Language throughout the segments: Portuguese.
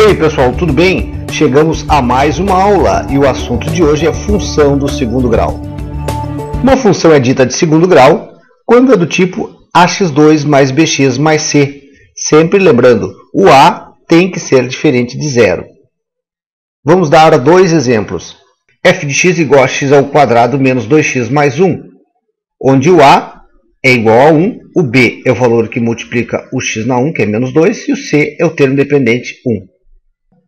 E aí pessoal, tudo bem? Chegamos a mais uma aula e o assunto de hoje é função do segundo grau. Uma função é dita de segundo grau quando é do tipo ax2 mais bx mais c. Sempre lembrando, o a tem que ser diferente de zero. Vamos dar dois exemplos. f de x igual a x ao quadrado menos 2x mais 1, onde o a é igual a 1, o b é o valor que multiplica o x na 1, que é menos 2, e o c é o termo dependente 1.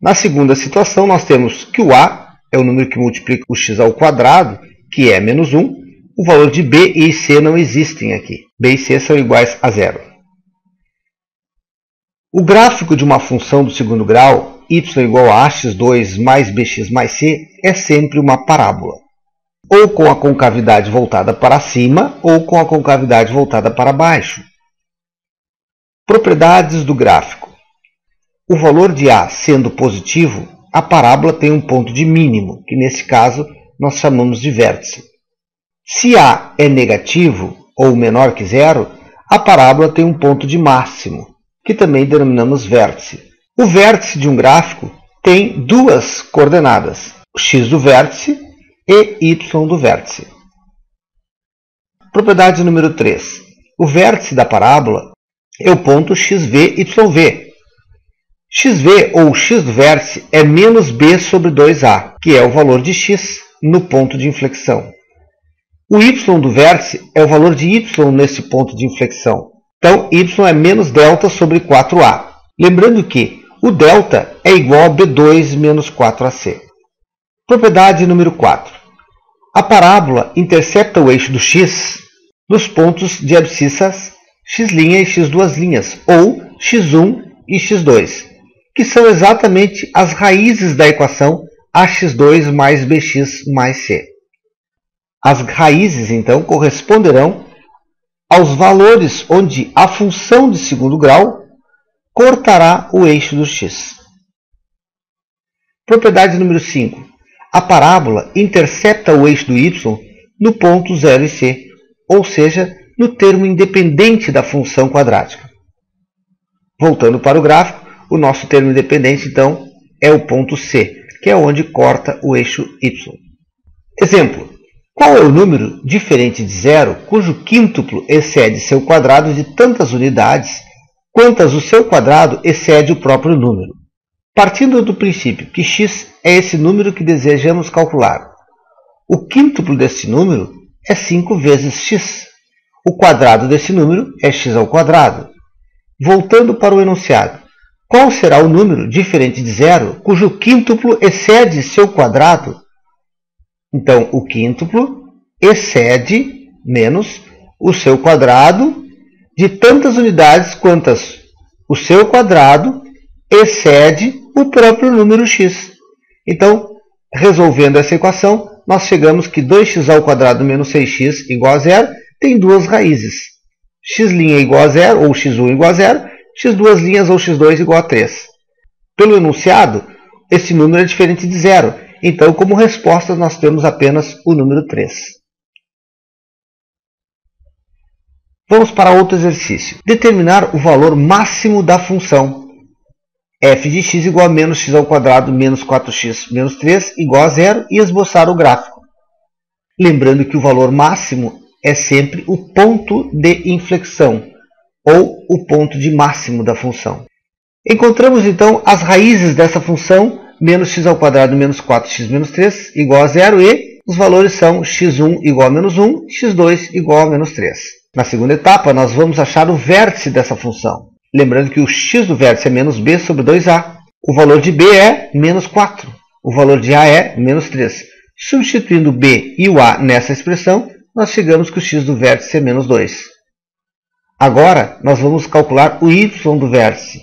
Na segunda situação, nós temos que o a é o número que multiplica o x ao quadrado, que é menos 1. O valor de b e c não existem aqui. b e c são iguais a zero. O gráfico de uma função do segundo grau, y igual a ax2 mais bx mais c, é sempre uma parábola. Ou com a concavidade voltada para cima, ou com a concavidade voltada para baixo. Propriedades do gráfico. O valor de a sendo positivo, a parábola tem um ponto de mínimo, que nesse caso nós chamamos de vértice. Se a é negativo, ou menor que zero, a parábola tem um ponto de máximo, que também denominamos vértice. O vértice de um gráfico tem duas coordenadas, x do vértice e y do vértice. Propriedade número 3. O vértice da parábola é o ponto xv,yv. xv, ou x do vértice, é menos b sobre 2a, que é o valor de x no ponto de inflexão. O y do vértice é o valor de y nesse ponto de inflexão. Então, y é menos delta sobre 4a. Lembrando que o delta é igual a b2 menos 4ac. Propriedade número 4. A parábola intercepta o eixo do x nos pontos de abscissas x' e x2', ou x1 e x2, que são exatamente as raízes da equação ax2 mais bx mais c. As raízes, então, corresponderão aos valores onde a função de segundo grau cortará o eixo do x. Propriedade número 5. A parábola intercepta o eixo do y no ponto 0 e c, ou seja, no termo independente da função quadrática. Voltando para o gráfico, o nosso termo independente, então, é o ponto c, que é onde corta o eixo y. Exemplo. Qual é o número diferente de zero cujo quíntuplo excede seu quadrado de tantas unidades quantas o seu quadrado excede o próprio número? Partindo do princípio que x é esse número que desejamos calcular, o quíntuplo desse número é 5 vezes x. O quadrado desse número é x ao quadrado. Voltando para o enunciado, qual será o número diferente de zero cujo quíntuplo excede seu quadrado? Então, o quíntuplo excede menos o seu quadrado de tantas unidades quantas o seu quadrado excede o próprio número x. Então, resolvendo essa equação, nós chegamos que 2x ao quadrado menos 6x igual a zero tem duas raízes. x' igual a zero, ou x1 igual a zero, x2' ou x2 igual a 3. Pelo enunciado, esse número é diferente de zero. Então, como resposta, nós temos apenas o número 3. Vamos para outro exercício. Determinar o valor máximo da função f de x igual a menos x ao quadrado menos 4x menos 3 igual a zero e esboçar o gráfico. Lembrando que o valor máximo é sempre o ponto de inflexão, ou o ponto de máximo da função. Encontramos, então, as raízes dessa função, menos x ao quadrado menos 4x menos 3 igual a zero, e os valores são x1 igual a menos 1, x2 igual a menos 3. Na segunda etapa, nós vamos achar o vértice dessa função. Lembrando que o x do vértice é menos b sobre 2a. O valor de b é menos 4. O valor de a é menos 3. Substituindo b e o a nessa expressão, nós chegamos que o x do vértice é menos 2. Agora, nós vamos calcular o y do vértice.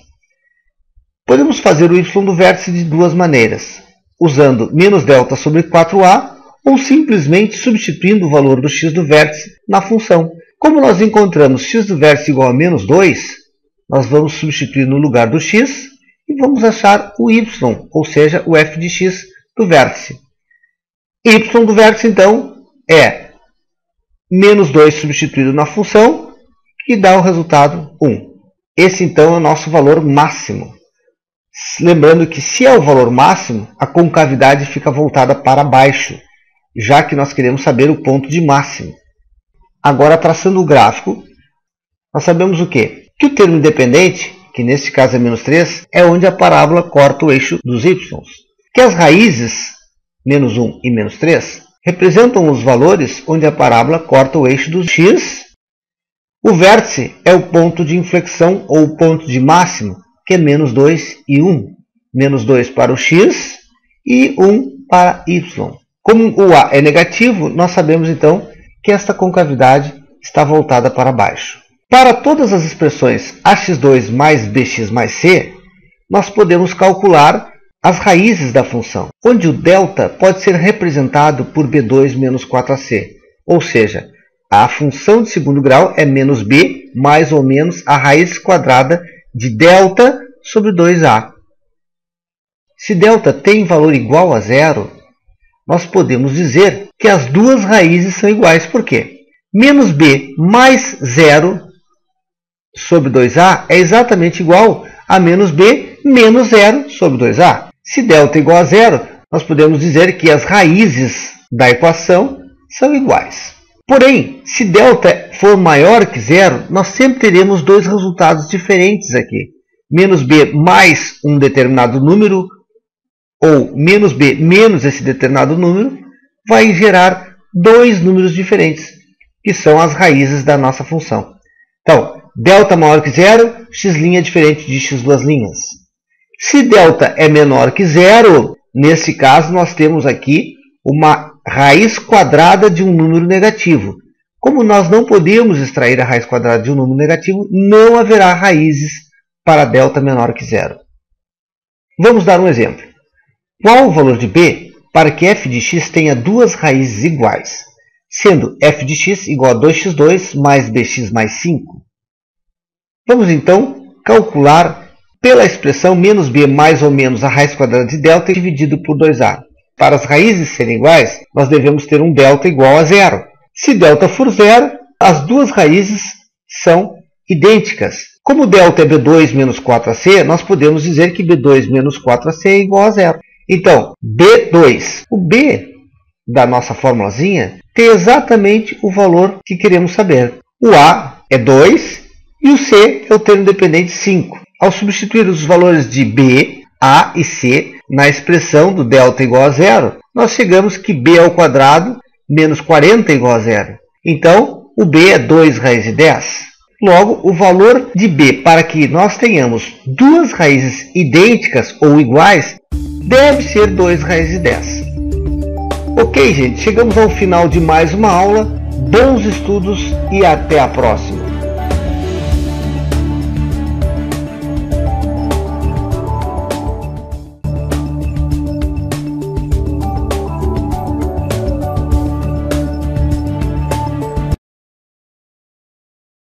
Podemos fazer o y do vértice de duas maneiras, usando menos delta sobre 4a ou simplesmente substituindo o valor do x do vértice na função. Como nós encontramos x do vértice igual a menos 2, nós vamos substituir no lugar do x e vamos achar o y, ou seja, o f de x do vértice. Y do vértice, então, é menos 2 substituído na função, que dá o resultado 1. Esse, então, é o nosso valor máximo. Lembrando que se é o valor máximo, a concavidade fica voltada para baixo, já que nós queremos saber o ponto de máximo. Agora, traçando o gráfico, nós sabemos o quê? Que o termo independente, que neste caso é menos 3, é onde a parábola corta o eixo dos y. Que as raízes, menos 1 e menos 3, representam os valores onde a parábola corta o eixo dos x. O vértice é o ponto de inflexão ou o ponto de máximo, que é menos 2 e 1. Menos 2 para o x e 1 para y. Como o a é negativo, nós sabemos então que esta concavidade está voltada para baixo. Para todas as expressões ax2 mais bx mais c, nós podemos calcular as raízes da função, onde o delta pode ser representado por b2 menos 4ac, ou seja, a função de segundo grau é menos b mais ou menos a raiz quadrada de delta sobre 2a. Se delta tem valor igual a zero, nós podemos dizer que as duas raízes são iguais. Por quê? Menos b mais zero sobre 2a é exatamente igual a menos b menos zero sobre 2a. Se delta é igual a zero, nós podemos dizer que as raízes da equação são iguais. Porém, se delta for maior que zero, nós sempre teremos dois resultados diferentes aqui. Menos b mais um determinado número, ou menos b menos esse determinado número, vai gerar dois números diferentes, que são as raízes da nossa função. Então, delta maior que zero, x' é diferente de x duas linhas. Se delta é menor que zero, nesse caso nós temos aqui uma raiz quadrada de um número negativo. Como nós não podemos extrair a raiz quadrada de um número negativo, não haverá raízes para delta menor que zero. Vamos dar um exemplo. Qual o valor de b para que f de x tenha duas raízes iguais, sendo f de x igual a 2x2 mais bx mais 5? Vamos então calcular pela expressão menos b mais ou menos a raiz quadrada de delta dividido por 2a. Para as raízes serem iguais, nós devemos ter um delta igual a zero. Se delta for zero, as duas raízes são idênticas. Como delta é b2 menos 4ac, nós podemos dizer que b2 menos 4ac é igual a zero. Então, b2, o b da nossa formulazinha, tem exatamente o valor que queremos saber. O a é 2 e o c é o termo dependente 5. Ao substituir os valores de b, a e c na expressão do delta igual a zero, nós chegamos que b ao quadrado menos 40 é igual a zero. Então, o b é 2 raiz de 10. Logo, o valor de b para que nós tenhamos duas raízes idênticas ou iguais deve ser 2 raiz de 10. Ok, gente, chegamos ao final de mais uma aula. Bons estudos e até a próxima!